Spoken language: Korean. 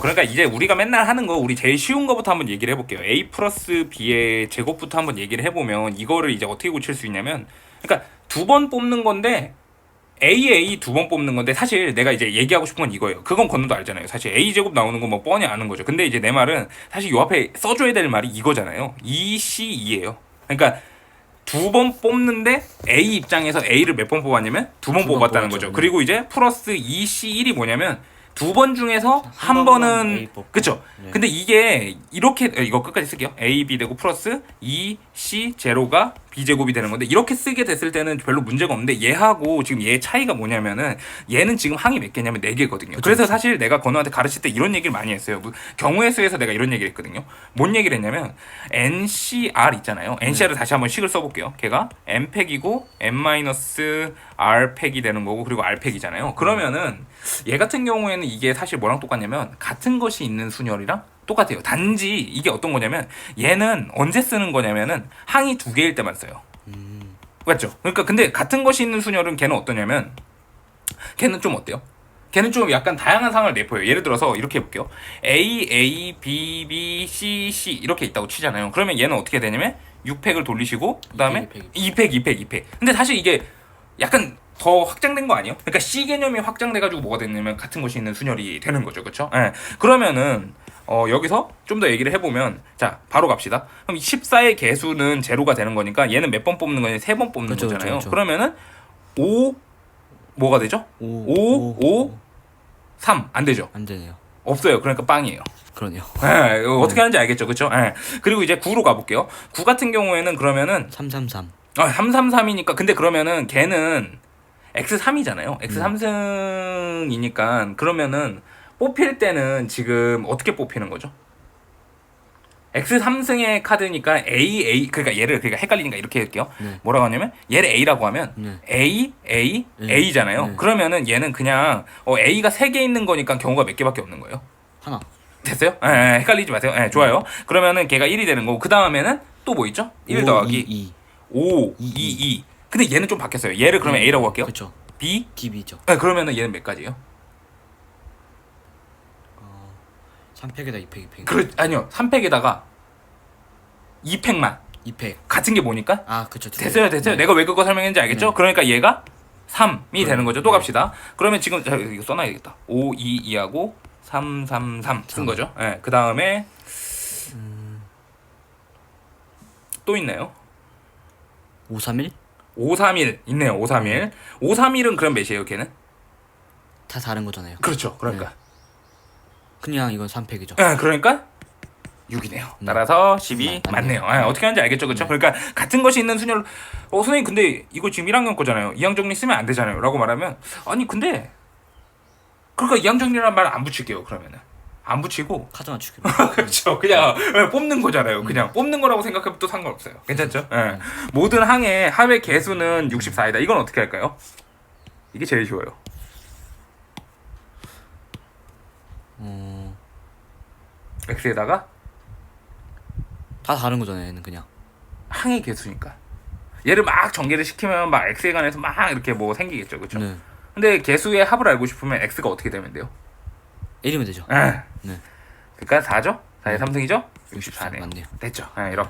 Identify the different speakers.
Speaker 1: 그러니까 이제 우리가 맨날 하는 거 우리 제일 쉬운 거부터 한번 얘기를 해볼게요. A 플러스 B의 제곱부터 한번 얘기를 해보면 이거를 이제 어떻게 고칠 수 있냐면, 그러니까 두 번 뽑는 건데 A 두 번 뽑는 건데, 사실 내가 이제 얘기하고 싶은 건 이거예요. 그건 건너도 알잖아요. 사실 A 제곱 나오는 건 뭐 뻔히 아는 거죠. 근데 이제 내 말은 사실 요 앞에 써줘야 될 말이 이거잖아요. 2C2예요. 그러니까 두 번 뽑는데 A 입장에서 A를 몇 번 뽑았냐면 두 번 뽑았다는 거죠.
Speaker 2: 네.
Speaker 1: 그리고 이제 플러스 2C1이 뭐냐면 두 번 중에서 한
Speaker 2: A
Speaker 1: 번은
Speaker 2: 뽑고.
Speaker 1: 그쵸.
Speaker 2: 네.
Speaker 1: 근데 이게 이렇게 이거 끝까지 쓸게요. A, B 되고 플러스 2C 제로가 B제곱이 되는 건데, 이렇게 쓰게 됐을 때는 별로 문제가 없는데, 얘하고 지금 얘 차이가 뭐냐면은 얘는 지금 항이 몇 개냐면 4개거든요. 그래서 사실 내가 건우한테 가르칠 때 이런 얘기를 많이 했어요. 경우의 수에서 내가 이런 얘기를 했거든요. 뭔 얘기를 했냐면 NCR 있잖아요. NCR을 다시 한번 식을 써볼게요. 걔가 N팩이고 N-R팩이 되는 거고, 그리고 R팩이잖아요. 그러면은 얘 같은 경우에는 이게 사실 뭐랑 똑같냐면 같은 것이 있는 순열이랑 똑같아요. 단지 이게 어떤 거냐면 얘는 언제 쓰는 거냐면은 항이 2개일 때만 써요. 맞죠? 그러니까 근데 같은 것이 있는 순열은 걔는 어떠냐면, 걔는 좀 어때요? 걔는 좀 약간 다양한 상을 내포해요. 예를 들어서 이렇게 해볼게요. A, B, B, C 이렇게 있다고 치잖아요. 그러면 얘는 어떻게 되냐면 6팩을 돌리시고 그 다음에 2팩. 근데 사실 이게 약간 더 확장된 거 아니에요? 그러니까 C 개념이 확장돼가지고 뭐가 됐냐면 같은 것이 있는 순열이 되는 거죠. 그쵸? 예. 그러면은 여기서 좀 더 얘기를 해보면, 자 바로 갑시다. 그럼 14의 개수는 제로가 되는 거니까 얘는 몇 번 뽑는 거냐? 3번 뽑는
Speaker 2: 그쵸,
Speaker 1: 거잖아요.
Speaker 2: 그쵸.
Speaker 1: 그러면은 5 뭐가 되죠? 5 3 안 되죠?
Speaker 2: 안 되네요.
Speaker 1: 없어요. 그러니까 빵이에요.
Speaker 2: 그러네요.
Speaker 1: 예, 어떻게 하는지 알겠죠? 그쵸? 예. 그리고 이제 9로 가볼게요. 9 같은 경우에는 그러면은
Speaker 2: 333.
Speaker 1: 333이니까, 근데 그러면은 걔는 X3이잖아요. X3승이니까 그러면은 뽑힐 때는 지금 어떻게 뽑히는 거죠? X3승의 카드니까 그러니까 얘를 그러니까 헷갈리니까 이렇게 할게요.
Speaker 2: 네.
Speaker 1: 뭐라고 하냐면 얘를 A라고 하면
Speaker 2: 네.
Speaker 1: A잖아요.
Speaker 2: 네.
Speaker 1: 그러면은 얘는 그냥 A가 3개 있는 거니까 경우가 몇 개밖에 없는 거예요.
Speaker 2: 하나.
Speaker 1: 됐어요? 헷갈리지 마세요. 좋아요. 그러면은 걔가 1이 되는 거고, 그 다음에는 또 뭐 있죠? 1 더하기
Speaker 2: 2.
Speaker 1: 5, 2, 2. 근데 얘는 좀 바뀌었어요. 얘를 그러면 A라고 할게요.
Speaker 2: 그쵸.
Speaker 1: B?
Speaker 2: B죠.
Speaker 1: 그러면은 얘는 몇 가지예요?
Speaker 2: 3팩에다 2팩, 2팩.
Speaker 1: 아니요. 3팩에다가 2팩만.
Speaker 2: 2팩.
Speaker 1: 같은 게 뭐니까?
Speaker 2: 아, 그쵸.
Speaker 1: 됐어요.
Speaker 2: 네.
Speaker 1: 내가 왜 그거 설명했는지 알겠죠?
Speaker 2: 네.
Speaker 1: 그러니까 얘가 3이 되는 거죠. 또
Speaker 2: 네.
Speaker 1: 갑시다. 그러면 지금 이거 써놔야겠다. 5, 2, 2하고 3, 3, 3 쓴 거죠. 그 다음에 또 있나요?
Speaker 2: 531?
Speaker 1: 531 있네요. 531. 531은 그럼 몇이에요, 걔는?
Speaker 2: 다 다른 거잖아요.
Speaker 1: 그렇죠. 그러니까.
Speaker 2: 그냥 이건 3팩이죠.
Speaker 1: 그러니까 6이네요. 따라서 10이 맞네요. 어떻게 하는지 알겠죠, 그렇죠? 그러니까 같은 것이 있는 순열. 선생님 근데 이거 지금 1학년 거잖아요. 이항 정리 쓰면 안 되잖아요.라고 말하면, 아니 근데 그러니까 이항 정리라는 말 안 붙일게요. 그러면은 안 붙이고
Speaker 2: 카드 맞추기.
Speaker 1: 그렇죠. 그냥 뽑는 거잖아요. 그냥 뽑는 거라고 생각하면 또 상관없어요. 괜찮죠? 모든 항의 합의 개수는 64이다. 이건 어떻게 할까요? 이게 제일 쉬워요. X에다가
Speaker 2: 다 다른 거잖아요, 얘는 그냥.
Speaker 1: 항의 개수니까. 얘를 막 전개를 시키면 막 X에 관해서 막 이렇게 뭐 생기겠죠. 그렇죠?
Speaker 2: 네.
Speaker 1: 근데 개수의 합을 알고 싶으면 X가 어떻게 되면 돼요?
Speaker 2: 1이면 되죠.
Speaker 1: 네.
Speaker 2: 네.
Speaker 1: 그러니까 4죠? 4의 3승이죠?
Speaker 2: 64
Speaker 1: 64네요.
Speaker 2: 맞네요.
Speaker 1: 됐죠? 이렇게.